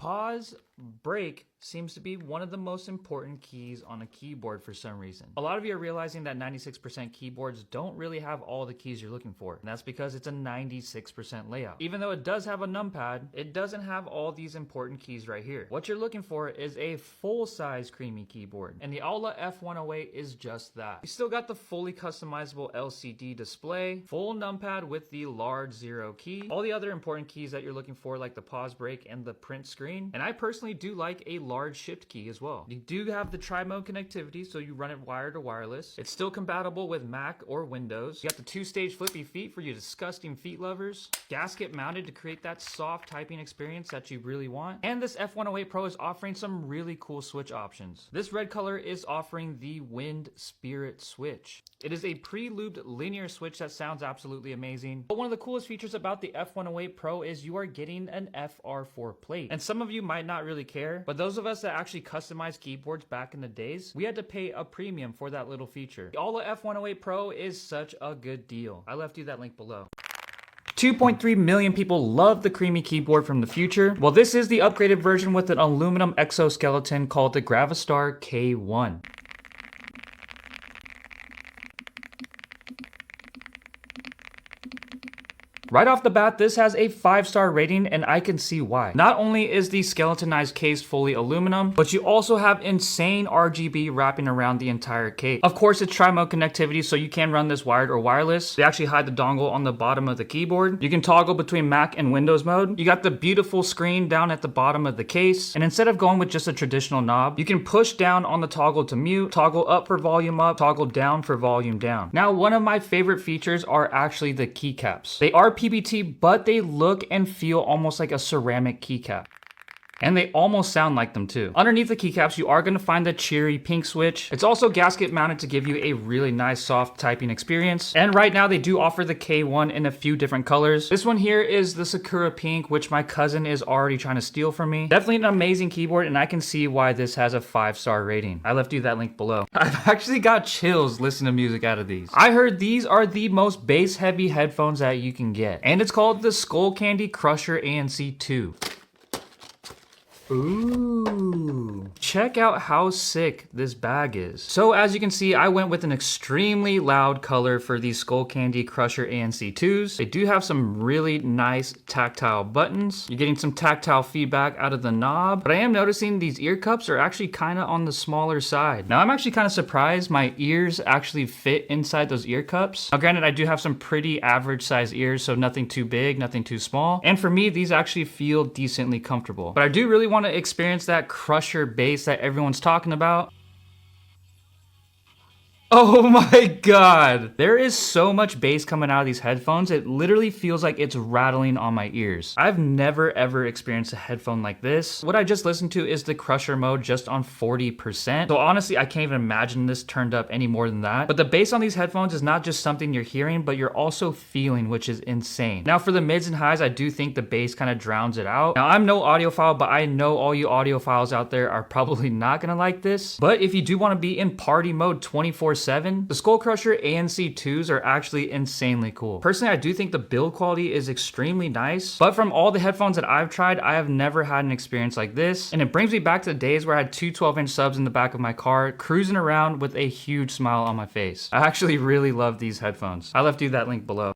Pause, break seems to be one of the most important keys on a keyboard for some reason. A lot of you are realizing that 96% keyboards don't really have all the keys you're looking for, and that's because it's a 96% layout. Even though it does have a numpad, it doesn't have all these important keys right here. What you're looking for is a full-size creamy keyboard, and the AULA F108 is just that. You still got the fully customizable LCD display, full numpad with the large 0 key, all the other important keys that you're looking for like the pause, break, and the print screen, and I personally do like a large shift key as well. You do have the tri-mode connectivity, so you run it wired or wireless. It's still compatible with Mac or Windows. You got the 2-stage flippy feet for you disgusting feet lovers. Gasket mounted to create that soft typing experience that you really want. And this F108 Pro is offering some really cool switch options. This red color is offering the Wind Spirit switch. It is a pre-lubed linear switch that sounds absolutely amazing. But one of the coolest features about the F108 Pro is you are getting an FR4 plate. And some of you might not really care, but those of us that actually customized keyboards back in the days, we had to pay a premium for that little feature. The AULA F108 Pro is such a good deal. I left you that link below. 2.3 million people love the creamy keyboard from the future. Well, this is the upgraded version with an aluminum exoskeleton called the GravaStar K1. Right off the bat, this has a 5-star rating, and I can see why. Not only is the skeletonized case fully aluminum, but you also have insane RGB wrapping around the entire case. Of course, it's tri-mode connectivity, so you can run this wired or wireless. They actually hide the dongle on the bottom of the keyboard. You can toggle between Mac and Windows mode. You got the beautiful screen down at the bottom of the case, and instead of going with just a traditional knob, you can push down on the toggle to mute, toggle up for volume up, toggle down for volume down. Now, one of my favorite features are actually the keycaps. They are PBT, but they look and feel almost like a ceramic keycap. And they almost sound like them too. Underneath the keycaps, you are going to find the cheery pink switch. It's also gasket mounted to give you a really nice soft typing experience. And right now they do offer the K1 in a few different colors. This one here is the Sakura pink, which my cousin is already trying to steal from me. Definitely an amazing keyboard, and I can see why this has a 5-star rating. I left you that link below. I've actually got chills listening to music out of these. I heard these are the most bass heavy headphones that you can get. And it's called the Skullcandy Crusher ANC 2. Ooh, check out how sick this bag is. So as you can see, I went with an extremely loud color for these Skullcandy Crusher ANC 2s. They do have some really nice tactile buttons. You're getting some tactile feedback out of the knob, but I am noticing these ear cups are actually kind of on the smaller side. Now I'm actually kind of surprised my ears actually fit inside those ear cups. Now granted, I do have some pretty average size ears, so nothing too big, nothing too small. And for me, these actually feel decently comfortable. But I do really want to experience that crusher bass that everyone's talking about. Oh my god! There is so much bass coming out of these headphones, it literally feels like it's rattling on my ears. I've never ever experienced a headphone like this. What I just listened to is the crusher mode just on 40%. So honestly, I can't even imagine this turned up any more than that. But the bass on these headphones is not just something you're hearing, but you're also feeling, which is insane. Now for the mids and highs, I do think the bass kind of drowns it out. Now I'm no audiophile, but I know all you audiophiles out there are probably not gonna like this. But if you do want to be in party mode 24/7, the Skull Crusher ANC 2s are actually insanely cool. Personally, I do think the build quality is extremely nice, but from all the headphones that I've tried, I have never had an experience like this. And it brings me back to the days where I had two 12-inch subs in the back of my car, cruising around with a huge smile on my face. I actually really love these headphones. I left you that link below.